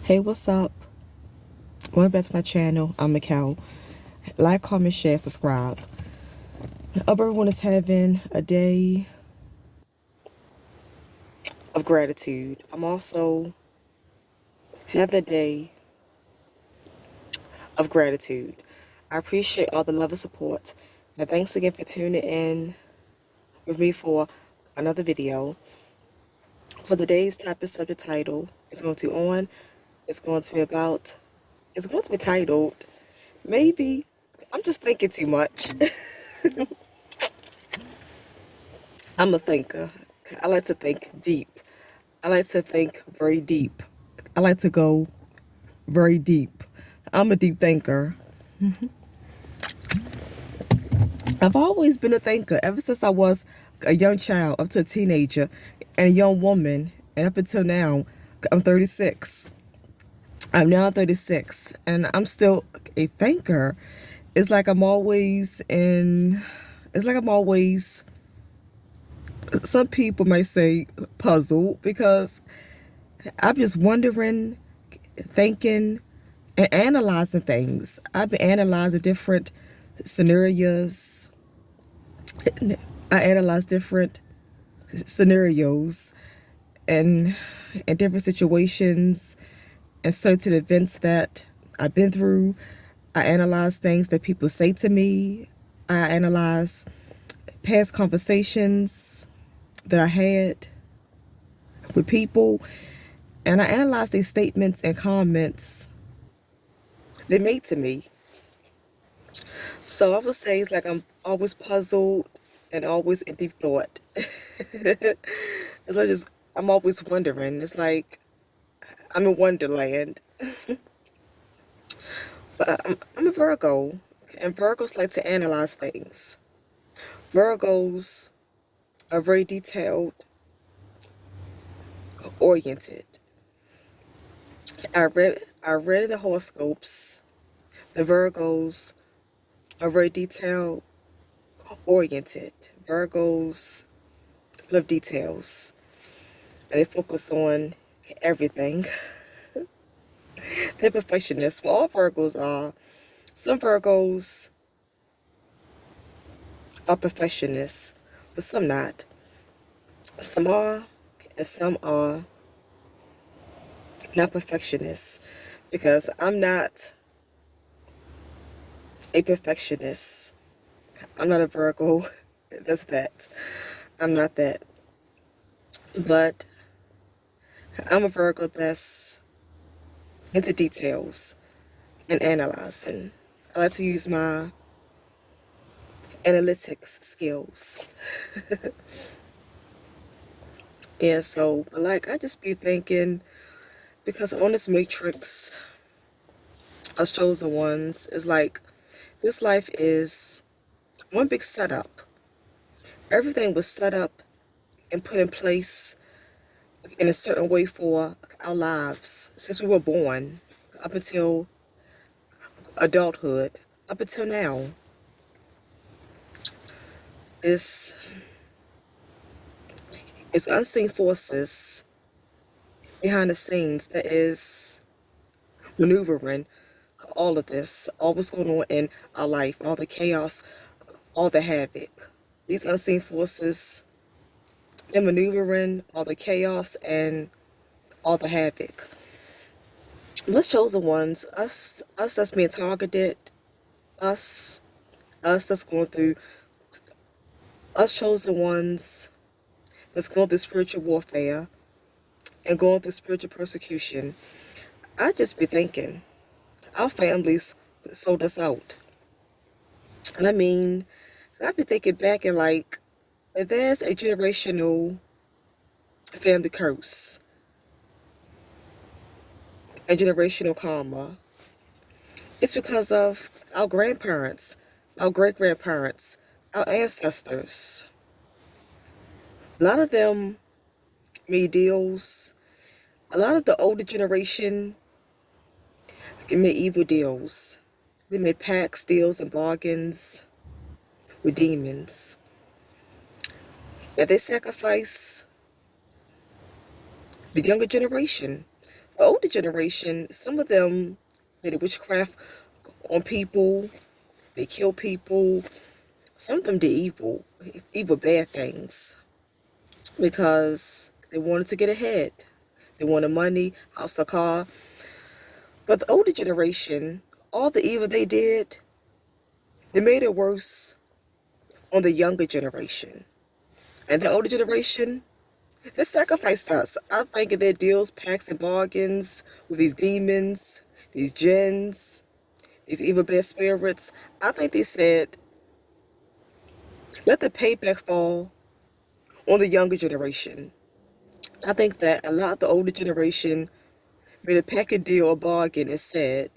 Hey, what's up? Welcome back to my channel. I'm Mikkel. Like, comment, share, subscribe. I hope everyone is having a day of gratitude. I'm also having a day of gratitude. I appreciate all the love and support. And thanks again for tuning in with me for another video. For today's topic subject title, it's going to be about, it's going to be titled, maybe I'm just thinking too much. I'm a thinker. I like to think deep. I like to think very deep. I like to go very deep. I'm a deep thinker. I've always been a thinker ever since I was a young child, up to a teenager, and a young woman, and up until now. I'm 36. I'm now 36, and I'm still a thinker. It's like I'm always in. It's like I'm always. Some people might say puzzled because I'm just wondering, thinking, and analyzing things. I've been analyzing different scenarios. I analyze different scenarios and different situations and certain events that I've been through. I analyze things that people say to me. I analyze past conversations that I had with people, and I analyze their statements and comments they made to me. So I would say it's like I'm always puzzled and always in deep thought. It's like I'm always wondering. It's like I'm in Wonderland. But I'm a Virgo, and Virgos like to analyze things. Virgos are very detailed oriented. I read in the horoscopes. The Virgos are very detail oriented. Virgos love details, and they focus on everything. They're perfectionists. Well, all Virgos are. Some Virgos are perfectionists, but some not. Some are, and some are not perfectionists, because I'm not a perfectionist. I'm not a Virgo. That's that. I'm not that. But I'm a Virgo that's into details and analyzing. I like to use my analytics skills. Yeah, so like I just be thinking, because on this matrix, us chosen ones, is like this life is one big setup. Everything was set up and put in place in a certain way for our lives since we were born up until adulthood, up until now. It's, it's unseen forces behind the scenes that is maneuvering all of this, all what's going on in our life, all the chaos, all the havoc. These unseen forces, they're maneuvering all the chaos and all the havoc. Us chosen ones, us that's being targeted, us, us that's going through, us chosen ones that's going through spiritual warfare and going through spiritual persecution. I just be thinking, our families sold us out. And I mean, I be thinking back and like, there's a generational family curse, a generational karma. It's because of our grandparents, our great grandparents, our ancestors. A lot of them made deals. A lot of the older generation made evil deals. They made pacts, deals, and bargains with demons. And they sacrifice the younger generation. The older older generation, some of them did witchcraft on people. They kill people. Some of them did evil, bad things because they wanted to get ahead. They wanted money, house, a car. But the older generation, all the evil they did, they made it worse on the younger generation. And the older generation, they sacrificed us. I think of their deals, pacts, and bargains with these demons, these jinns, these evil bad spirits. I think they said, let the payback fall on the younger generation. I think that a lot of the older generation made a package deal or bargain and said,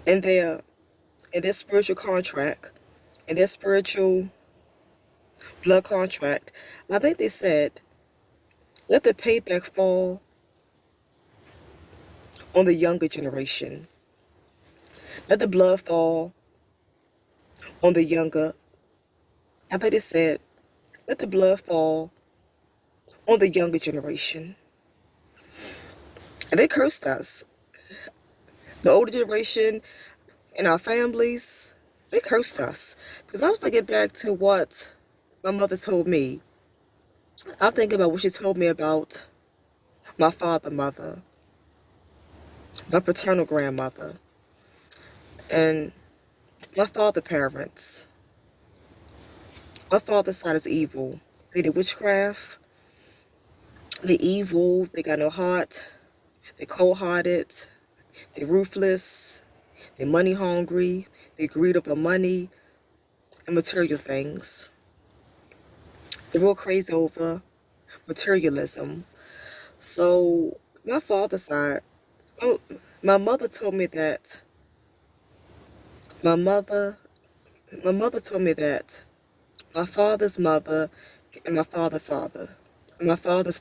in their spiritual contract, in their spiritual blood contract, I think they said, let the payback fall on the younger generation. Let the blood fall on the younger. I think they said, let the blood fall on the younger generation. And they cursed us. The older generation and our families, they cursed us. Because I was thinking back to what my mother told me. I'm thinking about what she told me about my mother, my paternal grandmother, and my father parents. My father's side is evil. They did witchcraft. They evil. They got no heart. They cold-hearted. They ruthless. They money hungry. They greed over money and material things. They're real crazy over materialism. So my father's side, my mother told me that. My mother told me that my father's mother and my father's father, my father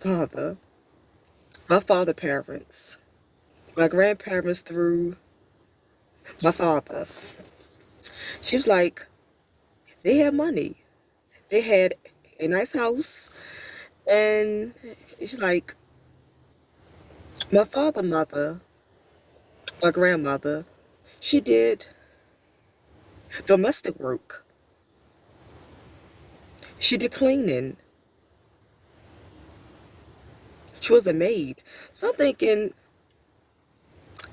parents, my grandparents through my father. She was like, they had money. They had a nice house. And she's like, my mother, my grandmother, she did domestic work. She did cleaning. She was a maid. So I'm thinking,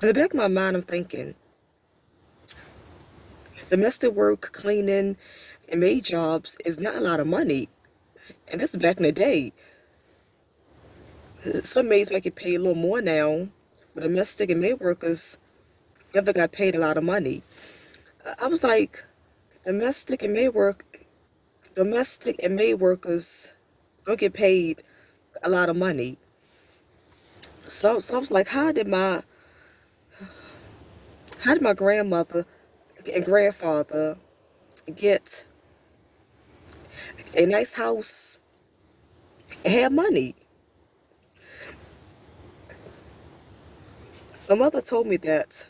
in the back of my mind, I'm thinking, domestic work, cleaning, and maid jobs is not a lot of money. And this is back in the day. Some maids might get paid a little more now, but domestic and maid workers never got paid a lot of money. I was like, domestic and maid workers don't get paid a lot of money. So I was like, how did my grandmother and grandfather get a nice house and have money? My mother told me that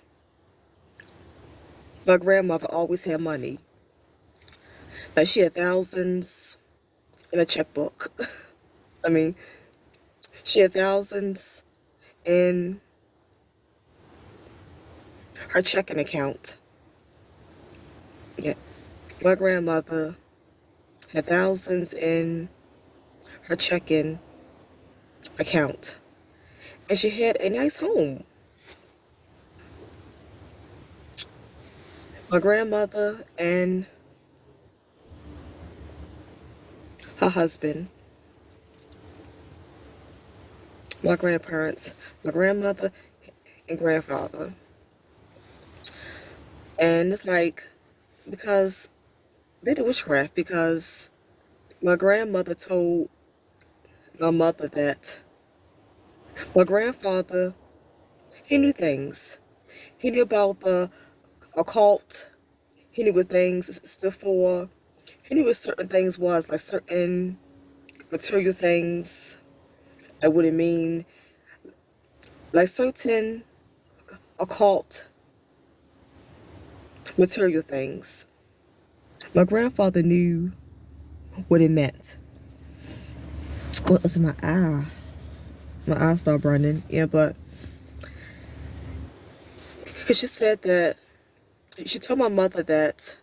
my grandmother always had money. Like she had thousands in a checkbook. I mean, she had thousands in her checking account. Yeah. My grandmother had thousands in her checking account. And she had a nice home. My grandmother and her husband, my grandparents, my grandmother and grandfather. And it's like, because they did witchcraft, because my grandmother told my mother that my grandfather, he knew things. He knew about the occult. He knew what things stood for. He knew what certain things was, like certain material things, like what it mean, like certain occult material things. My grandfather knew what it meant. What was in my eye? My eyes start burning. Yeah, but because she said that she told my mother that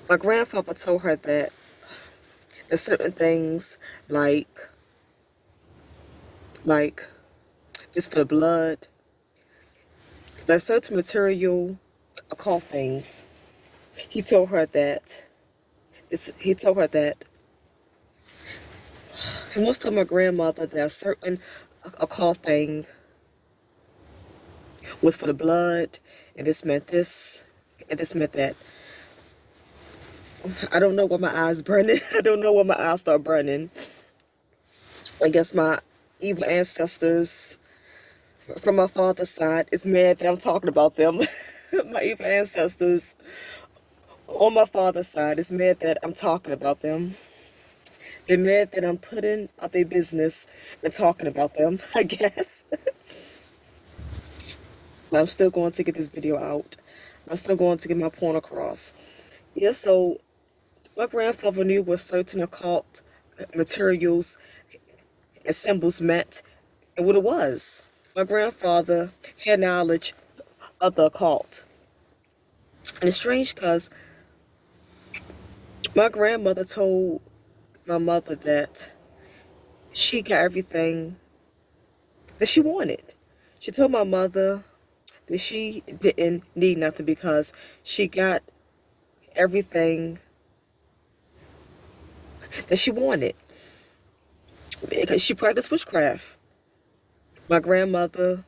my grandfather told her that there's certain things like it's for the blood. There's certain material occult things. He told her that he told her that he once told my grandmother that a certain occult thing was for the blood, and this meant this, and this meant that. I don't know why my eyes burning. I don't know why my eyes start burning. I guess my evil ancestors from my father's side is mad that I'm talking about them. My evil ancestors on my father's side is mad that I'm talking about them. They're mad that I'm putting out their business and talking about them, I guess. But I'm still going to get this video out. I'm still going to get my point across. Yeah, so my grandfather knew what certain occult materials and symbols meant and what it was. My grandfather had knowledge of the occult. And it's strange because my grandmother told my mother that she got everything that she wanted. She told my mother that she didn't need nothing because she got everything that she wanted. Because she practiced witchcraft. My grandmother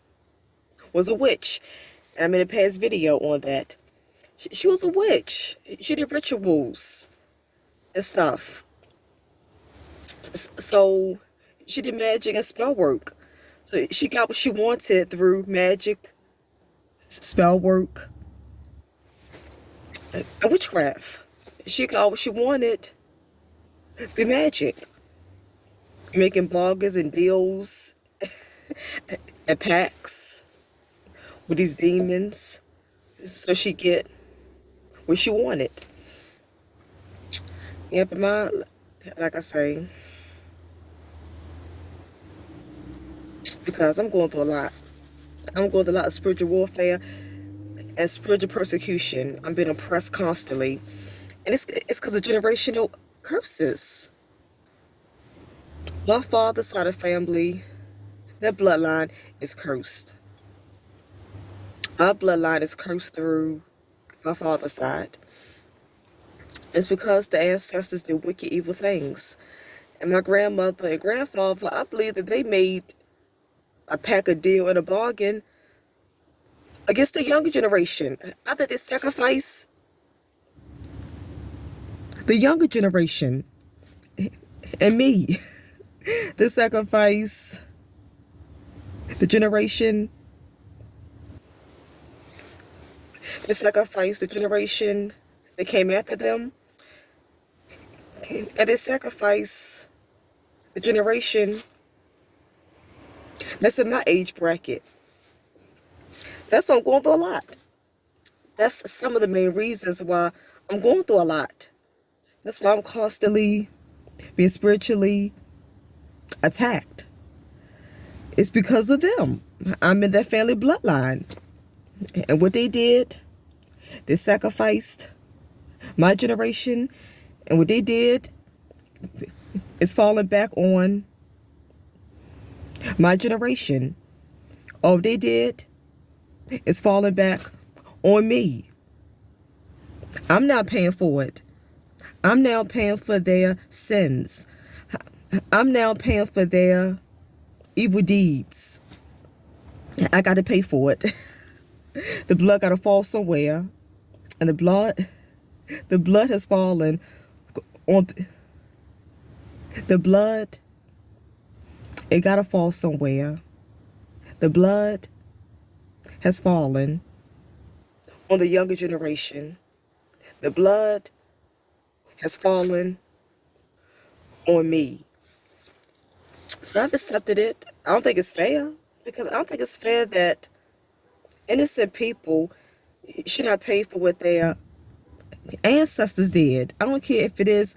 was a witch. And I made a past video on that. She was a witch. She did rituals and stuff. So she did magic and spell work. So she got what she wanted through magic, spell work, and witchcraft. She got what she wanted through magic. Making bargains and deals and pacts with these demons so she get what she wanted. Yeah, but like I say, because I'm going through a lot. I'm going through a lot of spiritual warfare and spiritual persecution. I'm being oppressed constantly. And it's because of generational curses. My father's side of family, their bloodline is cursed. My bloodline is cursed through my father's side. It's because the ancestors did wicked, evil things. And my grandmother and grandfather, I believe that they made a pack, a deal, and a bargain against the younger generation. I think they sacrifice the younger generation and me. They sacrifice the generation. They sacrifice the generation that came after them. And they sacrifice the generation that's in my age bracket. That's why I'm going through a lot. That's some of the main reasons why I'm going through a lot. That's why I'm constantly being spiritually attacked. It's because of them. I'm in that family bloodline. And what they did, they sacrificed my generation. And what they did is falling back on my generation. All they did is falling back on me. I'm not paying for it. I'm now paying for their sins. I'm now paying for their evil deeds. I got to pay for it. The blood got to fall somewhere. And the blood has fallen on the blood. It got to fall somewhere. The blood has fallen on the younger generation. The blood has fallen on me. So I've accepted it. I don't think it's fair, because I don't think it's fair that innocent people should not pay for what their ancestors did. I don't care if it is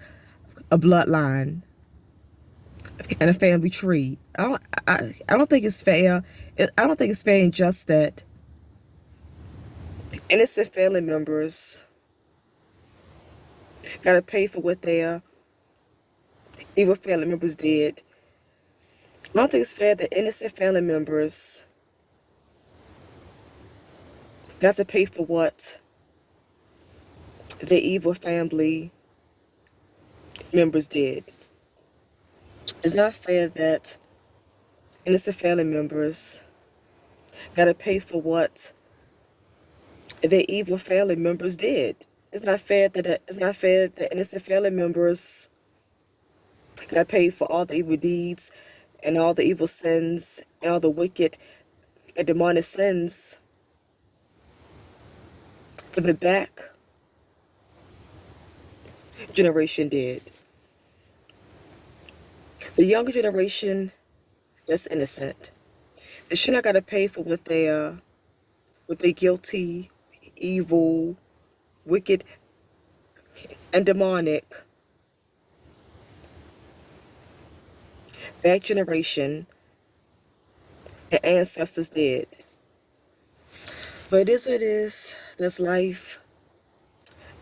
a bloodline and a family tree. I I don't think it's fair. I don't think it's fair and just that innocent family members gotta pay for what their evil family members did. I don't think it's fair that innocent family members got to pay for what the evil family members did. It's not fair that innocent family members gotta pay for what the evil family members did. It's not fair that innocent family members gotta pay for all the evil deeds and all the evil sins and all the wicked and demonic sins that the back generation did. The younger generation that's innocent, they should not gotta pay for what they guilty, evil, wicked, and demonic back generation and ancestors did. But it is what it is. That's life.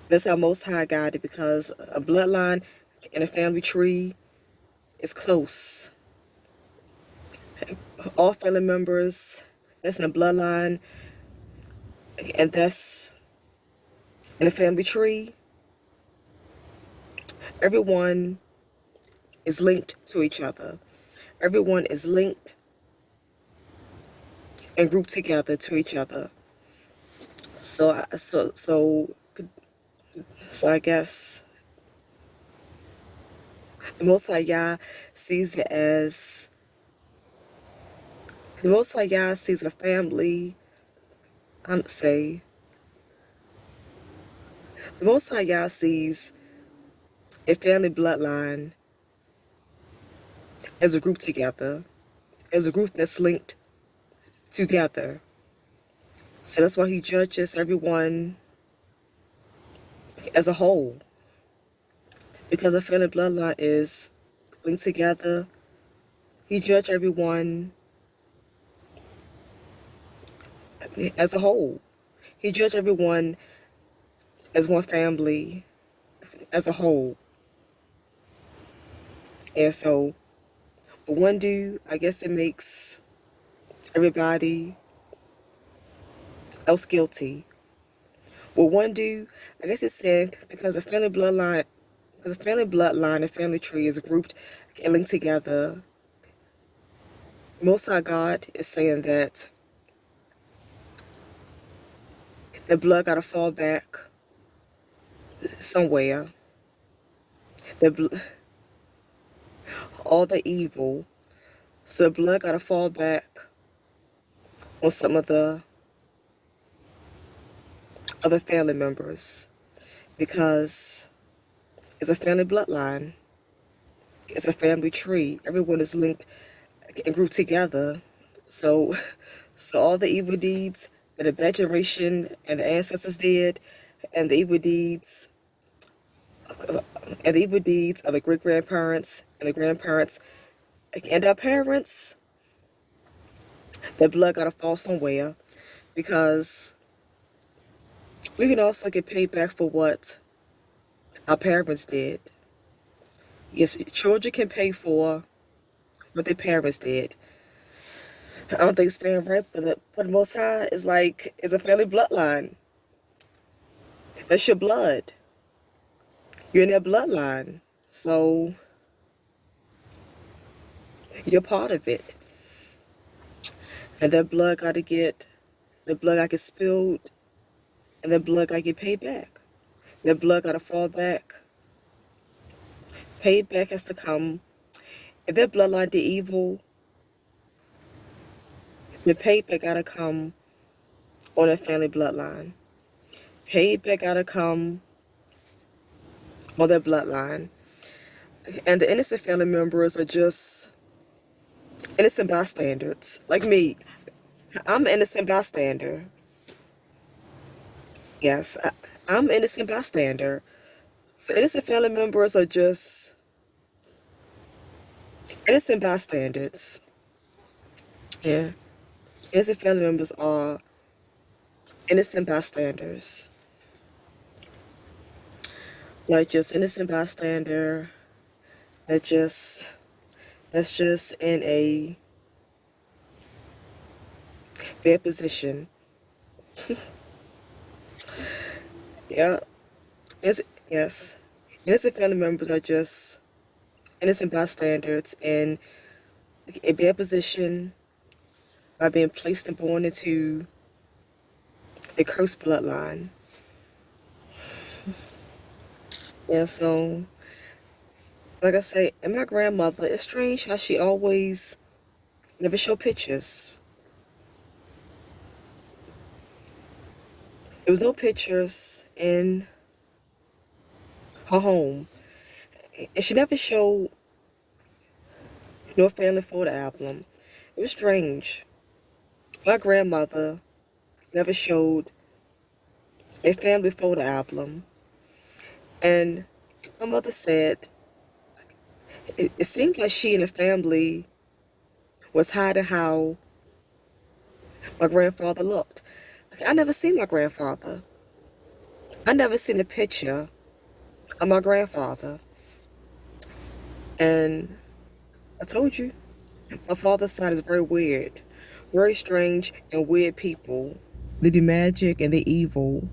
That's how Most High got it, because a bloodline and a family tree is close. All family members that's in a bloodline and that's in a family tree, everyone is linked to each other. Everyone is linked and grouped together to each other. So I guess the Most High Yah sees it as the Most High Yah sees a family. I'm say the Most High Yah sees a family bloodline as a group together, as a group that's linked together. So that's why He judges everyone as a whole, because a family bloodline is linked together. He judged everyone as a whole. He judged everyone as one family, as a whole. And so, one do, I guess it makes everybody else guilty. Well, one do, I guess it's saying because a family bloodline, and family tree is grouped and linked together. Most High God is saying that the blood gotta fall back somewhere. All the evil, so the blood gotta fall back on some of the other family members, because it's a family bloodline. It's a family tree. Everyone is linked and grouped together. So all the evil deeds that the bad generation and the ancestors did, and the evil deeds of the great grandparents and the grandparents and our parents, that blood gotta fall somewhere, because we can also get paid back for what our parents did. Yes, children can pay for what their parents did. I don't think it's fair and right, but the Most High is like, it's a family bloodline. That's your blood. You're in that bloodline. So you're part of it. And that blood gotta get spilled, and that blood gotta get paid back. That blood gotta fall back. Payback has to come. If that bloodline did evil, the payback gotta come on that family bloodline. Payback gotta come on that bloodline. And the innocent family members are just innocent bystanders. Like me, I'm an innocent bystander. Yes, I'm an innocent bystander. So innocent family members are just innocent bystanders. Yeah. Innocent family members are innocent bystanders. Like just innocent bystander that just that's just in a bad position. Yeah. Yes, yes. Innocent family members are just innocent bystanders in a bad position by being placed and born into a cursed bloodline. Yeah, so like I say, and my grandmother, it's strange how she always never show pictures. There was no pictures in her home. And she never showed no family photo album. It was strange. My grandmother never showed a family photo album. And my mother said it seemed like she and the family was hiding how my grandfather looked. Like, I never seen my grandfather. I never seen a picture of my grandfather. And I told you, my father's side is very weird. Very strange and weird people. They do magic and they're evil,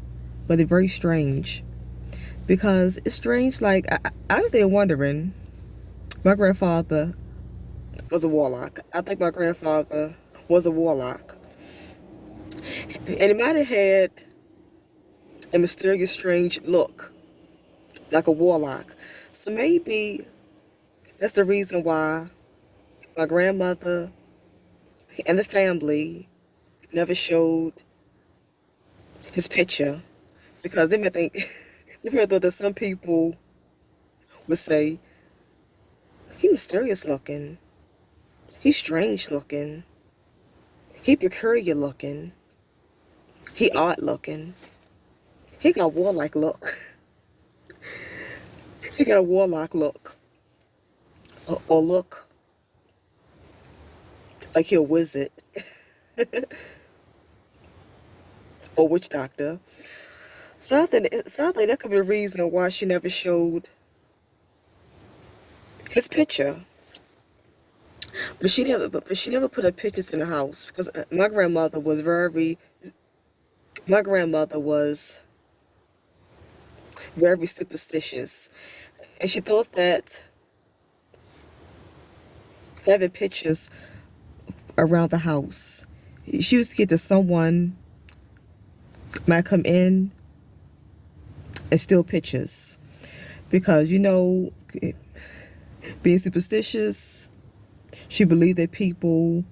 but they're very strange. Because it's strange, like, I've been wondering, my grandfather was a warlock. I think my grandfather was a warlock. And he might have had a mysterious, strange look, like a warlock. So maybe that's the reason why my grandmother and the family never showed his picture. Because they may think, they may thought that some people would say, he mysterious looking, he's strange looking, he peculiar looking, he odd looking, he got a warlike look. He got a warlock look. Or look like he a wizard. Or witch doctor. So I think that could be the reason why she never showed his picture. But she never put her pictures in the house because my grandmother was very superstitious, and she thought that having pictures around the house, she was scared that someone might come in and steal pictures because being superstitious, she believed that people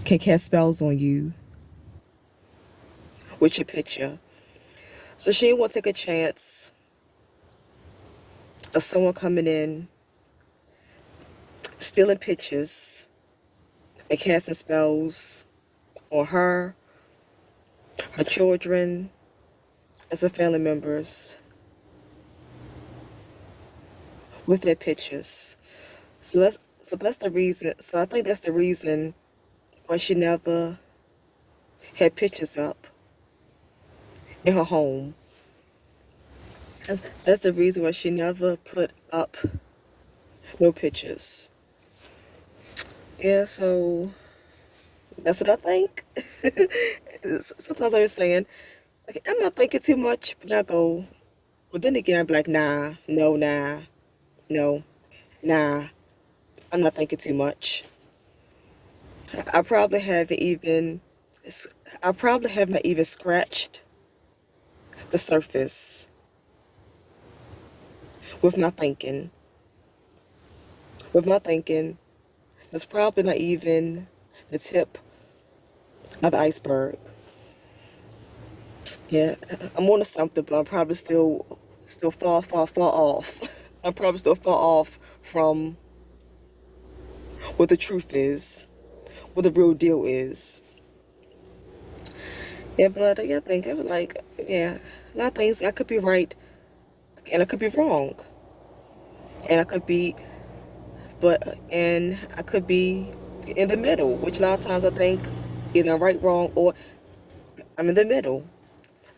can cast spells on you with your picture. So she didn't want to take a chance of someone coming in, stealing pictures, and casting spells on her children, and some family members with their pictures. So that's the reason. So I think that's the reason why she never had pictures up in her home. And that's the reason why she never put up no pictures. Yeah, so that's what I think. Sometimes I was saying, like, I'm not thinking too much, but I go, well, then again, I'm like, nah, no, nah, no, nah, I'm not thinking too much. I probably haven't even, I probably have not even scratched the surface with my thinking. With my thinking, that's probably not even the tip of the iceberg. Yeah, I'm on to something, but I'm probably still far off. I'm probably still far off from what the truth is, what the real deal is. Yeah, but I think of it like, yeah, a lot of things I could be right and I could be wrong. And I could be, and I could be in the middle, which a lot of times I think either I'm right, wrong, or I'm in the middle.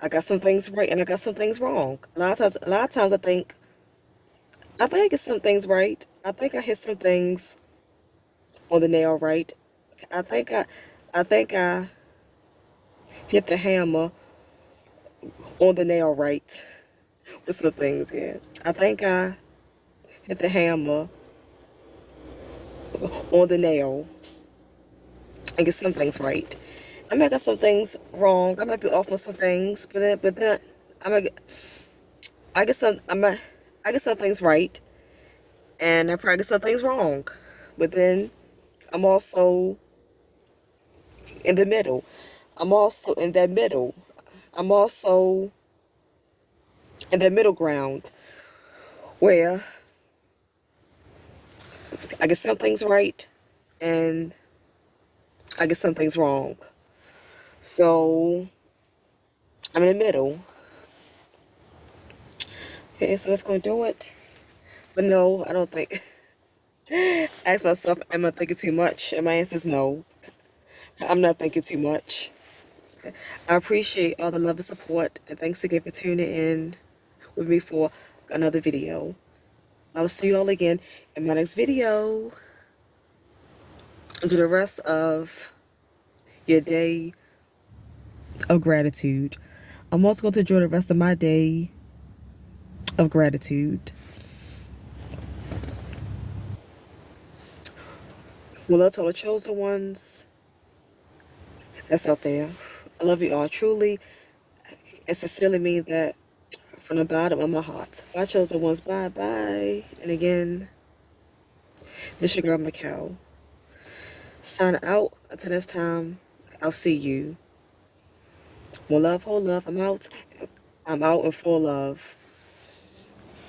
I got some things right and I got some things wrong. A lot of times I think I get some things right. I think I hit some things on the nail right. I think I, I think I hit the hammer on the nail right with some things. Yeah, I think I hit the hammer on the nail and get some things right. I might got some things wrong. I might be off on some things, but then I might I get some I get some things right, and I probably get some things wrong. But then I'm also in the middle. I'm also in that middle. I'm also in that middle ground where I get some things right and I get some things wrong. So I'm in the middle. Okay, so that's gonna do it. But no, I don't think. Ask myself, am I thinking too much? And my answer is no. I'm not thinking too much. I appreciate all the love and support, and thanks again for tuning in with me for another video. I will see you all again in my next video. Enjoy the rest of your day of gratitude. I'm also going to enjoy the rest of my day of gratitude. Well, love to all the chosen ones that's out there. I love you all truly and sincerely mean that from the bottom of my heart. My chosen ones, bye bye. And again, this your girl Macau. Sign out. Until next time, I'll see you. More love, whole love. I'm out. I'm out in full love.